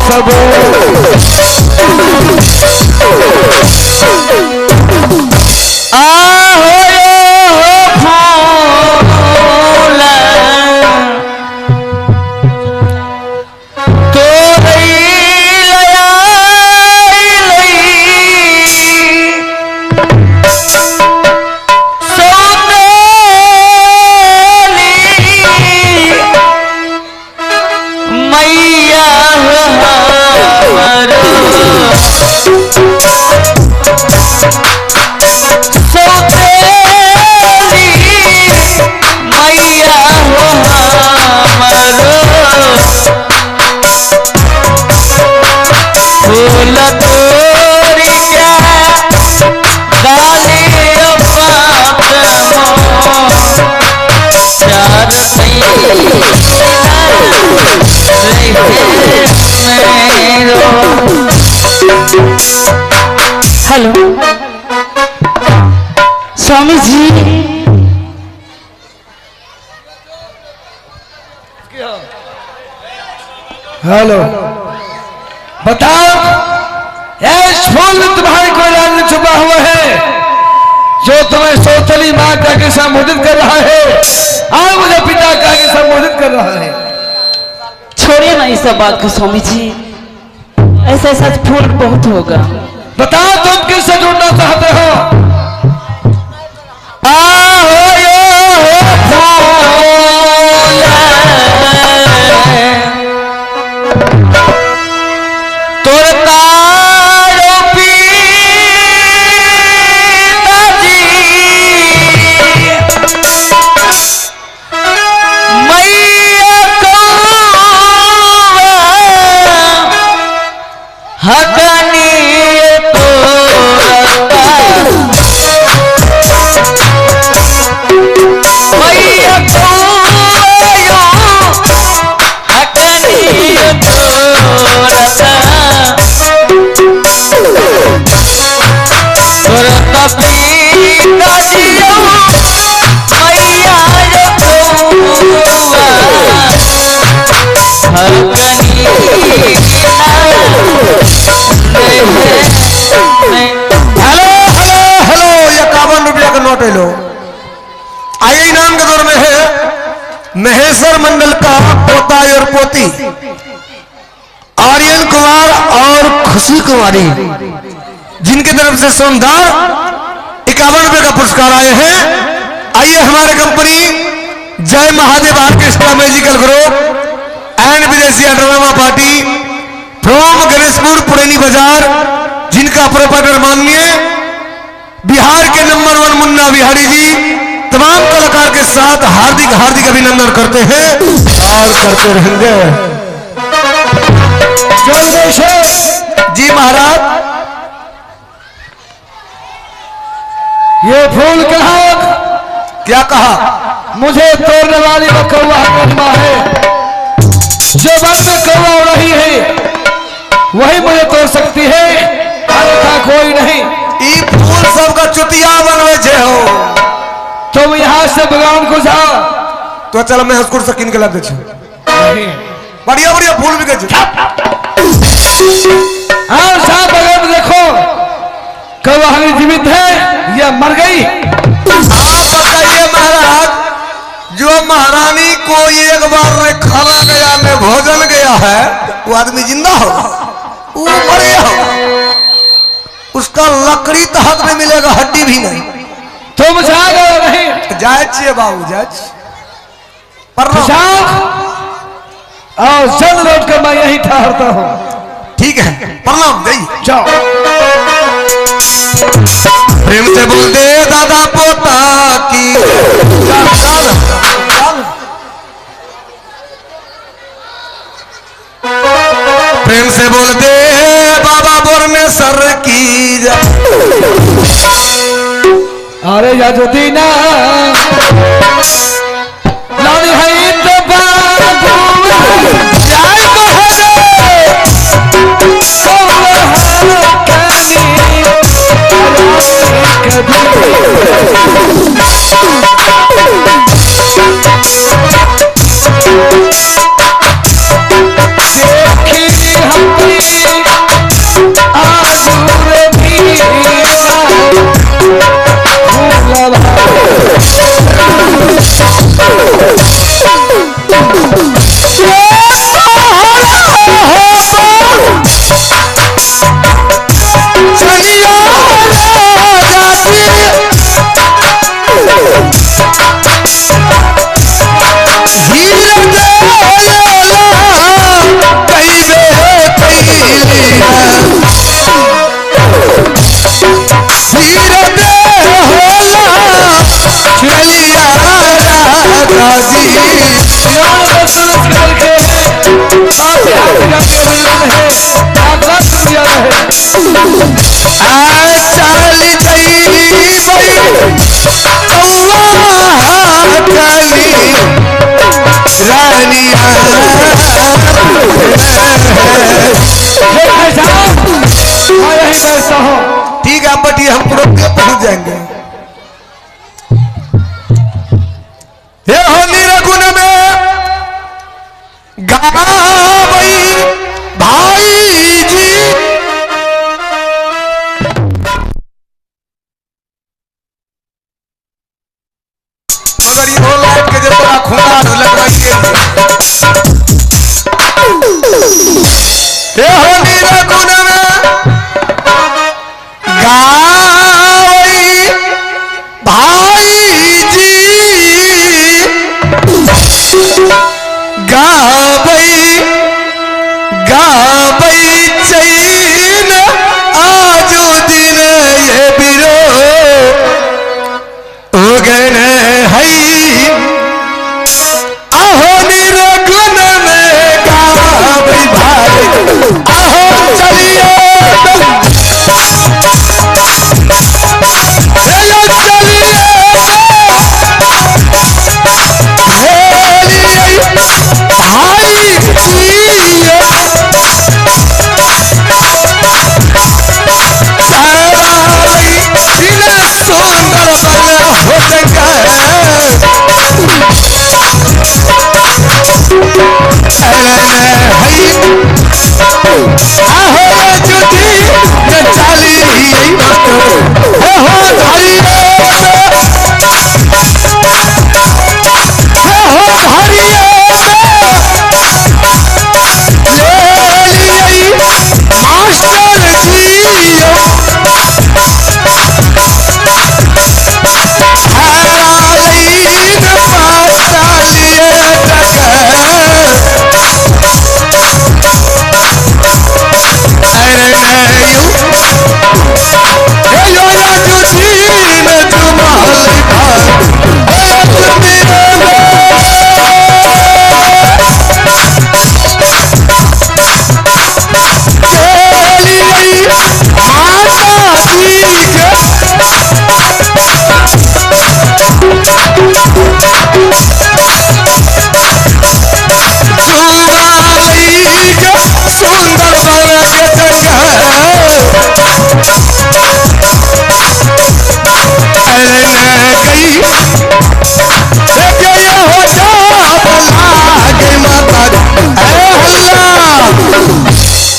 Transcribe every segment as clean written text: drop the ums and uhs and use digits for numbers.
सब hello Swami ji, hello बताओ, फूल तुम्हारे कोई राज में छुपा हुआ है जो तुम्हें सोतली माँ का के संबोधित कर रहा है और मुझे पिता का के संबोधित कर रहा है। छोड़िए ना इस सब बात को स्वामी जी, ऐसा ऐसा फूल बहुत होगा। बताओ तुम किससे जुड़ना चाहते हो? आइए इनाम के दौर में है महेश्वर मंडल का पोता और पोती आर्यन कुमार और खुशी कुमारी, जिनकी तरफ से शानदार 51 रुपए का पुरस्कार आए हैं। आइए हमारे कंपनी जय Mahadev orchestra musical group and विदेशी ड्रामा पार्टी फ्रॉम गणेशपुर पुरानी बाजार, जिनका प्रोपराइटर माननीय बिहार के नंबर 1 मुन्ना बिहारी जी, तमाम कलाकार के साथ हार्दिक हार्दिक अभिनंदन करते हैं और करते रहेंगे। जी महाराज, ये फूल कहा, क्या कहा? मुझे तोड़ने वाली वो कौवा महिमा है, जो मन में कौवा हो रही है वही मुझे तोड़ सकती है, अन्यथा कोई नहीं। ई फूल सबका चुतिया बनवे छे हो। तुम यहाँ से बगान को जाओ तो चल मैं हस्कुर से किन के ला दे छे। बढ़िया बढ़िया फूल भी के छे। हाँ साहब बगान में देखो, कौवा हमें जीवित है या मर गई? आप बताइए महाराज, जो महारानी को एक बार ने खाना गया में भोजन गया है वो आदमी जिंदा होगा, वो मर गया होगा, उसका लकड़ी तो हाथ में मिलेगा, हड्डी भी नहीं। तुम जाओगे नहीं? जाए बाबू जाए और जल्द लौट कर मैं यही ठहरता हूँ। ठीक है, प्रणाम जाइए, जाओ। प्रेम से बोल दे दादा पोता की, प्रेम से बोल दे बाबा बोरने सर की। अरे याजुदीना लानी है तो देखी हम जाएंगे। ये हो निरगुण में गावई भाई जी, मगर ये हो लाइट के जब तक खुमार लगवाइए। ये हो निरगुण में गावई भाई जी, गावई गावई चैन आजो दिन ये बिरो उगन हई, आहो निरगुण में गावई भाई, आहो चलिए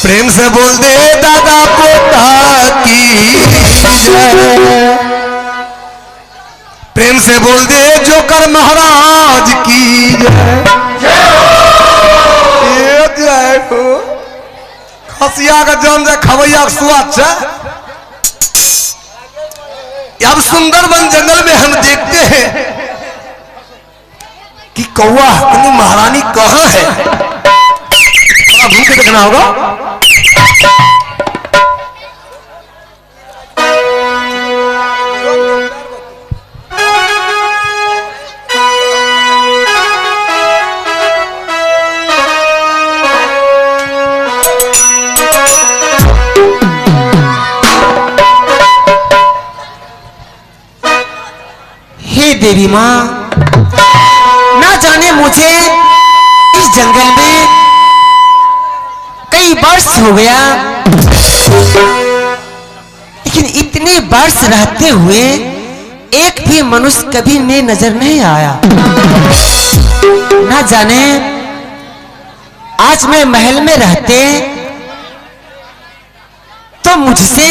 प्रेम से बोल दे दादा पोता की जय, प्रेम से बोल दे जोकर महाराज की जय। खसिया का जौन जाए खवैया का स्वाद है। अब सुंदरबन जंगल में हम देखते हैं कि कौवा अपनी महारानी कहाँ है, थोड़ा घूम के देखना होगा। देवी माँ, ना जाने मुझे इस जंगल में कई वर्ष हो गया, लेकिन इतने वर्ष रहते हुए एक भी मनुष्य कभी मेरी नजर नहीं आया। ना जाने आज मैं महल में रहते तो मुझसे